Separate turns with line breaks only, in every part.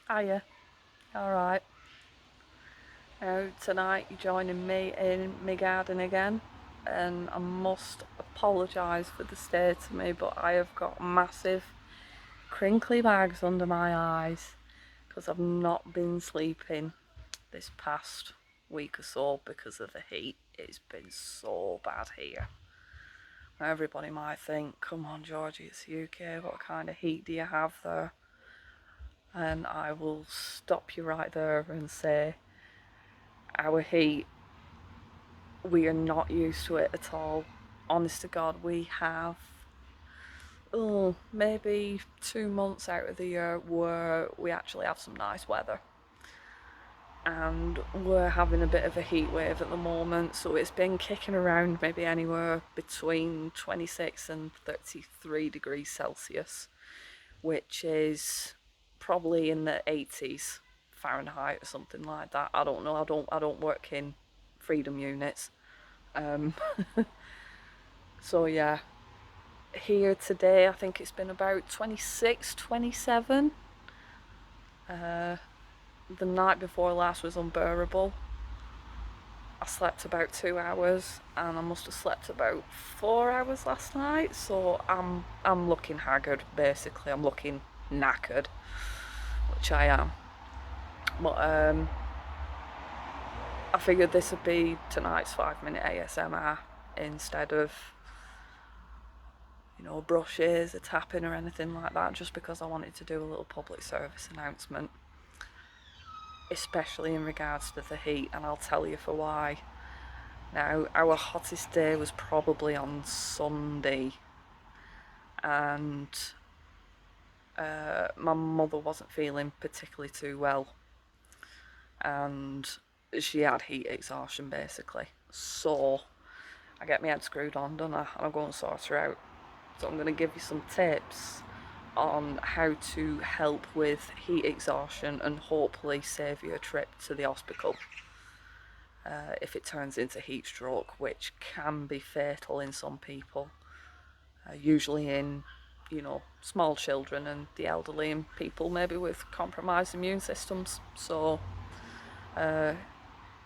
Hiya, alright. Now tonight you're joining me in my garden again, and I must apologise for the state of me, but I have got massive crinkly bags under my eyes because I've not been sleeping this past week or so because of the heat. It's been so bad here. Now everybody might think, come on Georgie, it's the UK, what kind of heat do you have there? And I will stop you right there and say, our heat, we are not used to it at all. Honest to God, we have maybe 2 months out of the year where we actually have some nice weather. And we're having a bit of a heat wave at the moment, so it's been kicking around maybe anywhere between 26 and 33 degrees Celsius, which is probably in the 80s Fahrenheit or something like that. I don't know. I don't work in freedom units. Um, so yeah, here today I think it's been about 26, 27. The night before last was unbearable. I slept about 2 hours and I must have slept about 4 hours last night, so I'm looking haggard basically. I'm looking knackered, which I am. But I figured this would be tonight's 5-minute ASMR instead of, brushes, a tapping or anything like that, just because I wanted to do a little public service announcement, especially in regards to the heat, and I'll tell you for why. Now, our hottest day was probably on Sunday, and my mother wasn't feeling particularly too well, and she had heat exhaustion basically. So I get my head screwed on, don't I? And I go and sort her out. So I'm going to give you some tips on how to help with heat exhaustion and hopefully save you a trip to the hospital if it turns into heat stroke, which can be fatal in some people, usually in small children and the elderly and people maybe with compromised immune systems. So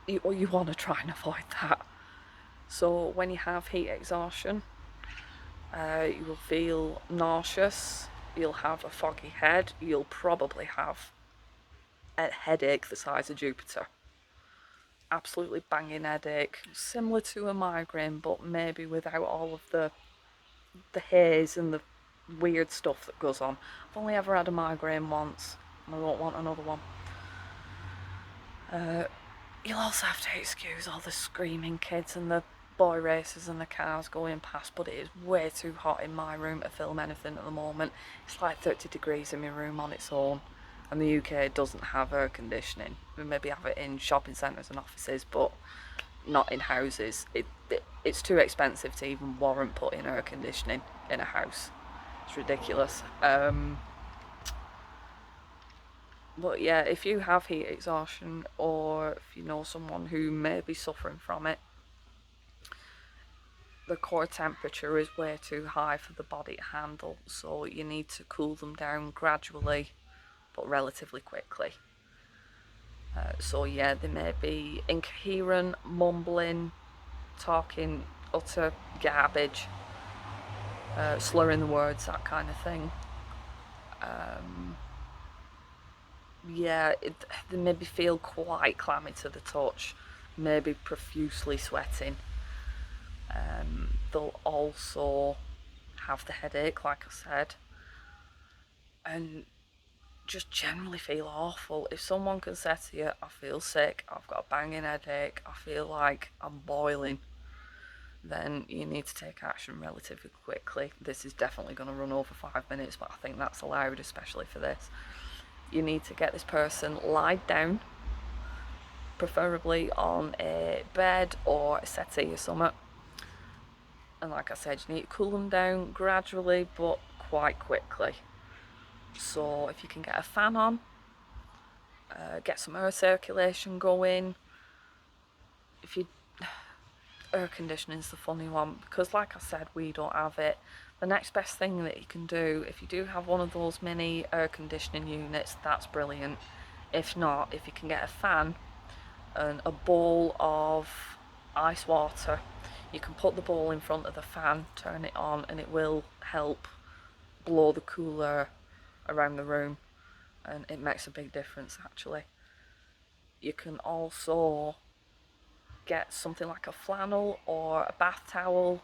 you want to try and avoid that. So when you have heat exhaustion, you will feel nauseous, you'll have a foggy head, you'll probably have a headache the size of Jupiter. Absolutely banging headache, similar to a migraine, but maybe without all of the haze and the weird stuff that goes on. I've only ever had a migraine once, and I don't want another one. You'll also have to excuse all the screaming kids and the boy racers and the cars going past, but it is way too hot in my room to film anything at the moment. It's like 30 degrees in my room on its own, and the UK doesn't have air conditioning. We maybe have it in shopping centres and offices, but not in houses. It's too expensive to even warrant putting air conditioning in a house. It's ridiculous. But yeah, if you have heat exhaustion, or if you know someone who may be suffering from it, the core temperature is way too high for the body to handle, so you need to cool them down gradually but relatively quickly. So yeah, they may be incoherent, mumbling, talking utter garbage, slurring the words, that kind of thing. They maybe feel quite clammy to the touch, maybe profusely sweating. They'll also have the headache, like I said, and just generally feel awful. If someone can say to you, I feel sick, I've got a banging headache, I feel like I'm boiling, then you need to take action relatively quickly. This is definitely going to run over 5 minutes, but I think that's allowed, especially for this. You need to get this person lied down, preferably on a bed or a settee or something. And like I said, you need to cool them down gradually but quite quickly. So if you can get a fan on, get some air circulation going. If you air conditioning's the funny one, because like I said, we don't have it. The next best thing that you can do, if you do have one of those mini air conditioning units, that's brilliant. If not, if you can get a fan and a bowl of ice water, you can put the bowl in front of the fan, turn it on, and it will help blow the cooler around the room, and it makes a big difference actually. You can also get something like a flannel or a bath towel,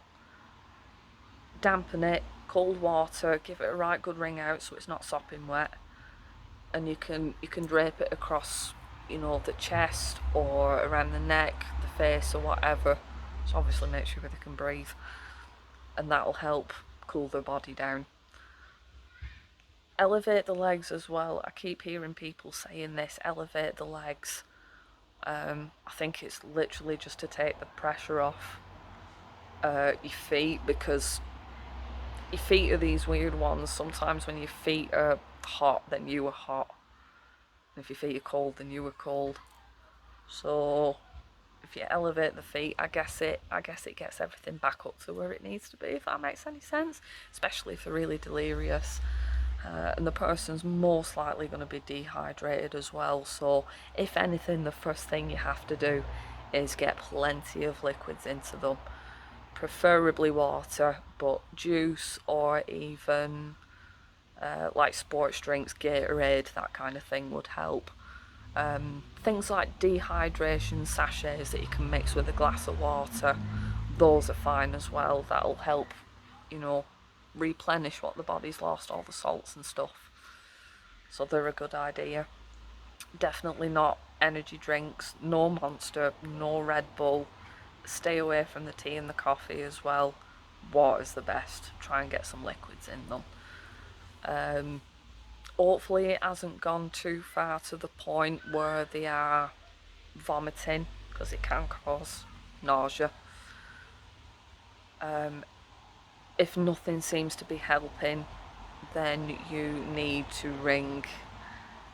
dampen it, cold water, give it a right good wring out so it's not sopping wet, and you can drape it across, you know, the chest or around the neck, the face or whatever. So obviously make sure they can breathe, and that'll help cool their body down. Elevate the legs as well. I keep hearing people saying this, elevate the legs. I think it's literally just to take the pressure off your feet, because your feet are these weird ones. Sometimes when your feet are hot, then you are hot. And if your feet are cold, then you are cold. So if you elevate the feet, I guess it gets everything back up to where it needs to be, if that makes any sense. Especially if they're really delirious. And the person's most likely going to be dehydrated as well. So if anything, the first thing you have to do is get plenty of liquids into them. Preferably water, but juice or even like sports drinks, Gatorade, that kind of thing would help. Things like dehydration sachets that you can mix with a glass of water, those are fine as well. That'll help, you know, replenish what the body's lost, all the salts and stuff. So they're a good idea. Definitely not energy drinks, no Monster, no Red Bull. Stay away from the tea and the coffee as well. Water's the best. Try and get some liquids in them. Hopefully it hasn't gone too far to the point where they are vomiting, because it can cause nausea. If nothing seems to be helping, then you need to ring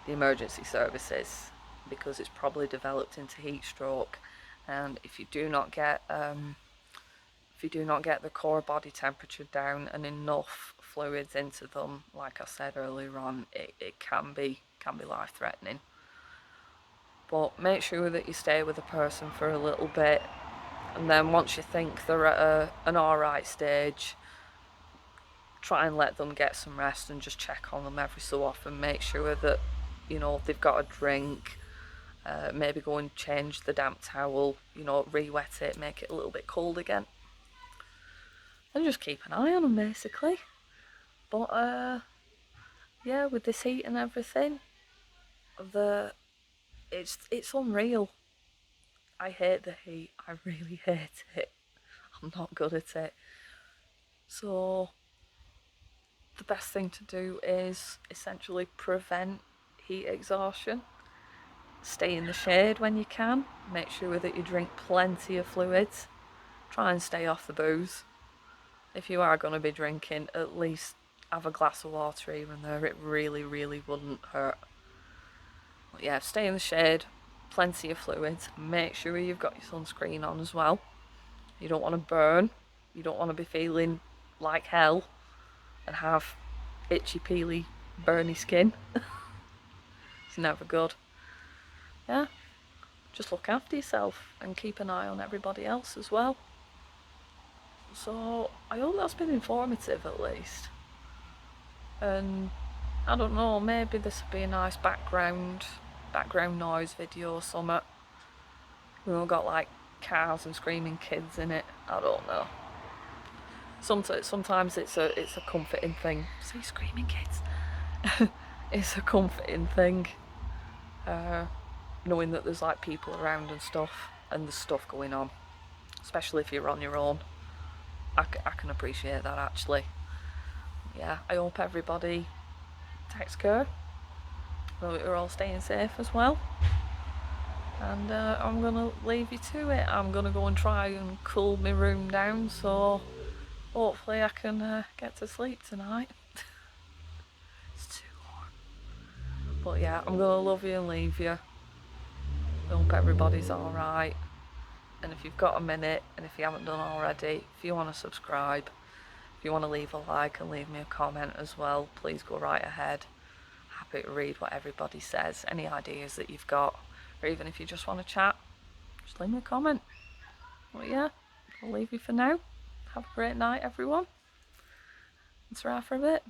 the emergency services, because it's probably developed into heat stroke. And if you do not get the core body temperature down and enough fluids into them, like I said earlier on, it can be life-threatening. But make sure that you stay with the person for a little bit, and then once you think they're at an alright stage, try and let them get some rest and just check on them every so often. Make sure that, you know, they've got a drink. Maybe go and change the damp towel, you know, re-wet it, make it a little bit cold again. And just keep an eye on them basically. But yeah, with this heat and everything, it's unreal. I hate the heat. I really hate it. I'm not good at it. So the best thing to do is essentially prevent heat exhaustion. Stay in the shade when you can. Make sure that you drink plenty of fluids. Try and stay off the booze. If you are going to be drinking, at least have a glass of water here and there. It really, really wouldn't hurt. But yeah, stay in the shade, plenty of fluids. Make sure you've got your sunscreen on as well. You don't want to burn. You don't want to be feeling like hell and have itchy, peely, burny skin. It's never good. Yeah, just look after yourself and keep an eye on everybody else as well. So I hope that's been informative at least. And I don't know, maybe this would be a nice background noise video or something. We've all got like cars and screaming kids in it. I don't know. Sometimes it's a comforting thing. See, screaming kids. It's a comforting thing. Knowing that there's like people around and stuff, and there's stuff going on. Especially if you're on your own. I can appreciate that actually. Yeah, I hope everybody takes care. That we're all staying safe as well. And I'm gonna leave you to it. I'm gonna go and try and cool my room down, so hopefully I can get to sleep tonight. It's too warm. But yeah, I'm gonna love you and leave you. I hope everybody's alright. And if you've got a minute, and if you haven't done already, if you want to subscribe, if you want to leave a like and leave me a comment as well, please go right ahead. Happy to read what everybody says, any ideas that you've got, or even if you just want to chat, just leave me a comment. Well, yeah, I'll leave you for now. Have a great night, everyone. It's Ra for a bit.